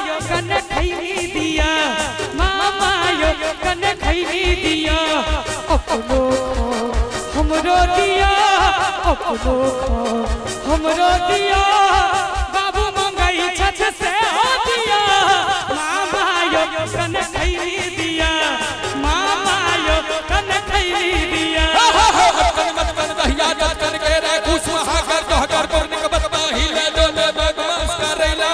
यो कन खैनी दिया मामा यो कन खैनी दिया अपनो हमरो दिया अपनो हमरो दिया बाबू मंगाई छछ से हो दिया मामा यो कन खैनी दिया मामा यो कन खैनी दिया कन मत कन दहिया कन के रे खुश महाकर कहकर करने के बता हिले डोले बगमास करेला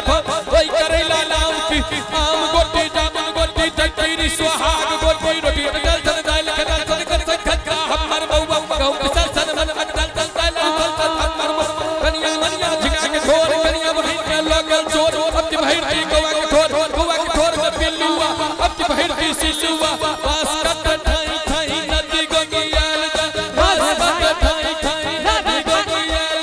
ओई करेला नाम की आम गोटी जामुन गोटी तेरी सुहाग गोटी रोटी डल चल जाए लखदा चल कर खक्का हमर बउवा कहू चल चल मन डल चल चल हमर कनिया मनिया झिका के छोर कनिया बहिन के लगल चोर अब की बहिन की गवा के ठोर में पिल्लुआ अब की बहिन की सिसुआ पास कट ठाई ठाई नदी गंगियाल पास कट ठाई ठाई नदी गंगियाल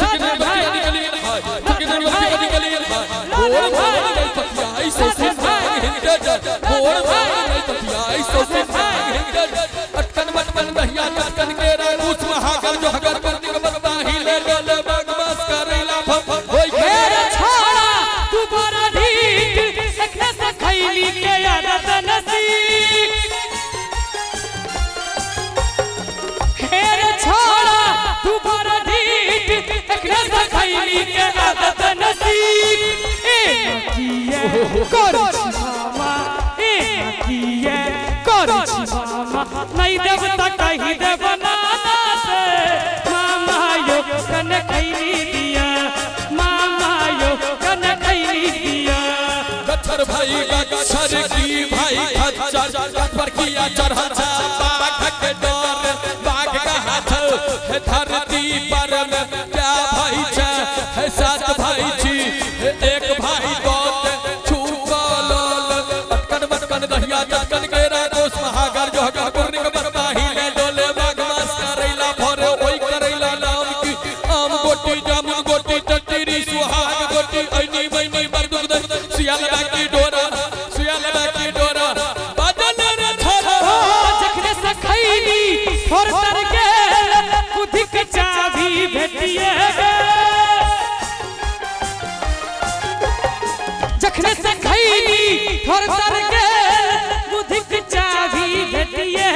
चिकन बतिया निकली हाय चिकन बतिया निकली हाय बोल भाई नहीं पतिया ऐसे से हिंगे बोल भाई नहीं पतिया ऐसे से हिंगे अटकन मटकन दहिया अटकन के रे उस महागल जो हगर करने के बता हिले डोले बगमास करेला ओए मेरे छोड़ा तू बड़ा ढीठ देखने से खैली के आदत नसीब मेरे छोड़ा तू बड़ा ढीठ देखने से खैली के आदत नसीब ए नकिए करछि मामा ए नकिए करछि मामा नहीं देव त कहि देव नाना से मामा यो कन खैली दिया मामा यो कन खैली दिया गच्छर भाई गच्छर की भाई खच्चर पर किया चढ़ा बाघ के डर बाघ का हाथ है धरती पर में क्या भाई है सात भाई जी एक भाई दौत छूको लोल अटकन मटकन दहिया चटकन के राजोस महागर जो हगर करने के बता हिले डोले बगमास करेला भरे ओई करेला नाम की आम गोटी जामुन गोटी टट्टीरी सुहाग गोटी ऐनी बैनी बरदुग सियाल बाकी डोरा बादल रे छोरा जखने से खैली थोर तर के बुद्धि के चाबी भेटिए जखने से खैली थोर तर के बुद्धि के चाबी भेटिए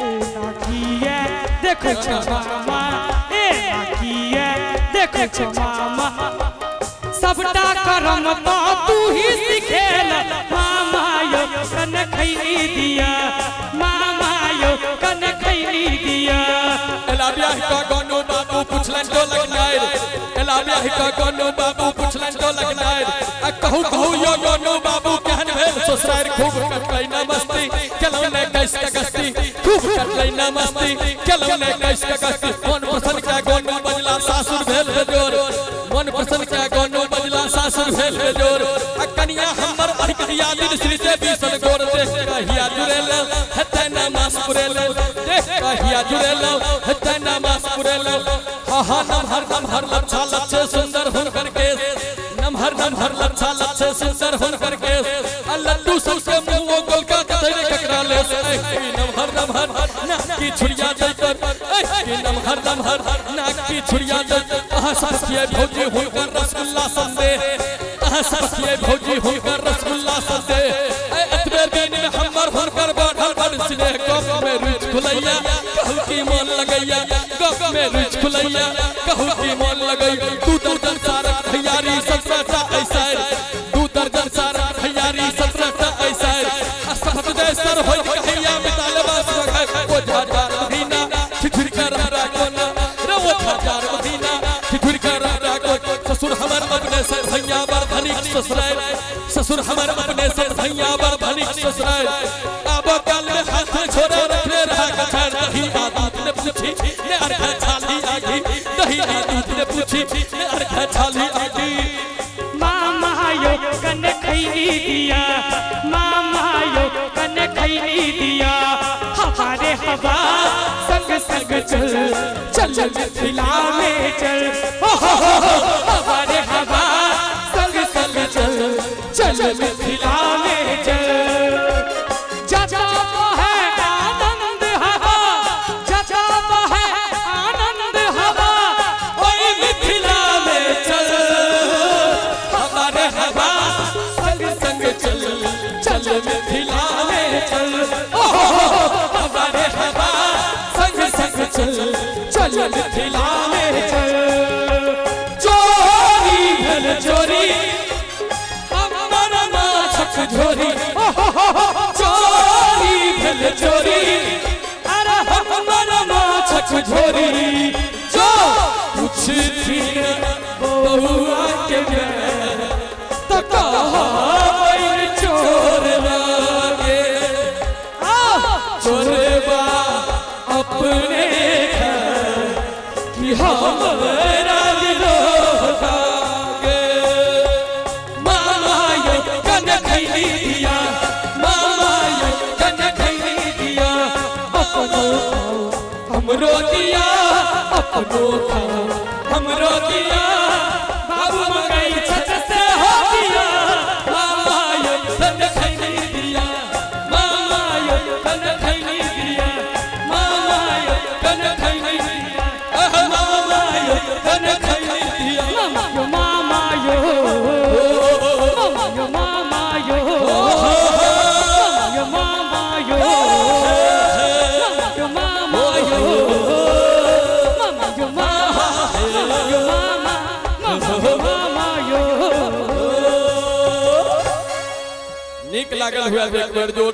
नाकिए देखो छ मामा ए नाकिए देखो छ मामा सबटा करम तो तू ही सिखेल मामा यो कन खैनी दिया मामा यो कन खैनी दिया एलाबिया का गनो बाबू पुछलन तो लगनाय एलाबिया का गनो बाबू पुछलन तो लगनाय कहू यो गनो बाबू कहन भेल ससुरार खूब कटलै ना मस्ती चलो ने कैस का गस्ती खूब कटलै ना मस्ती चलो ने कैस का गस्ती मन प्रसन्न का गनो बजला सासुर भेल जोर मन प्रसन्न का गनो बजला सासुर भेल जोर कनिया हमर अहिया दिन श्री से बीसन गोर देख कहिया जुरेल हते ना मास पुरेल देख कहिया जुरेल हते ना मास पुरेल हा नमहर लच्छा लच्छे सुंदर हुनकर केस नमहर लच्छा लच्छे सुंदर हुनकर केस लड्डू सबसे मुंह गोल का कतरे ककरा ले नमहर ना की छुरिया जैतर की नमहर ना की छुरिया जैतर साथिए भौजी हुनकर रसगुल्ला संदेह साथिए भौजी हुनकर रसगुल्ला संदेह एतबे दिन में हमर हुनकर बढ़ल बड़ स्नेह गप में रुचि खुलैया कहू की मन लगैया गप में रुचि खुलैया कहू की मन लगैया तू दर्जन सारक भैयारी सबसा ऐसा तू दर्जन सारक भैयारी सबसा ऐसा असहत देसर होय कहिया बिताले बास रखै ओ हजार महीना ठिठुर कर राखोना रे ओ हजार महीना ठिठुर कर राखो ससुर हमर अपने से भैया बर धनिक ससुराल ससुर हमर अपने से भैया बर धनिक ससुराल अब काल में हाथ छोड़े रखले रहा कछाड़ दही आदूत ने पूछी ने अर्घ छाली आगी दही आदूत ने पूछी ने अर्घ छाली आगी मामा यो कन खैनी दिया मामा यो कन खैनी दिया हमारे हवा संग संग चल चल मिथिला में चल हमारे हवा संग संग चल चल मिथिला में चल जता है आनंद हवा जता है आनंद हवा ओए मिथिला में चल हमारे हवा मिथिला में चल हमारे हवा संग संग चल चल मिथिला में चल चोरी भेल चोरी हमर माछक झोरी चोरी भेल चोरी अरे हमर माछक झोरी जो कुछ थी बहुआ के तो कहा चोर लागे चोरबा अपने कि हमारा दिलो लागे मामा यो कन खैली दिया मामा यो कन खैली दिया अपनो हमरो दिया अपनो खाओ हमरो दिया बाबू मकई छत से हो दिया मामा यो कन खैली दिया मामा यो कन खैली दिया मामा यो कन खैली दिया मामा यो कन खैली दिया मामा यो मामा यो मामा यो मामा यो नीक लागल हुआ एक बार जोर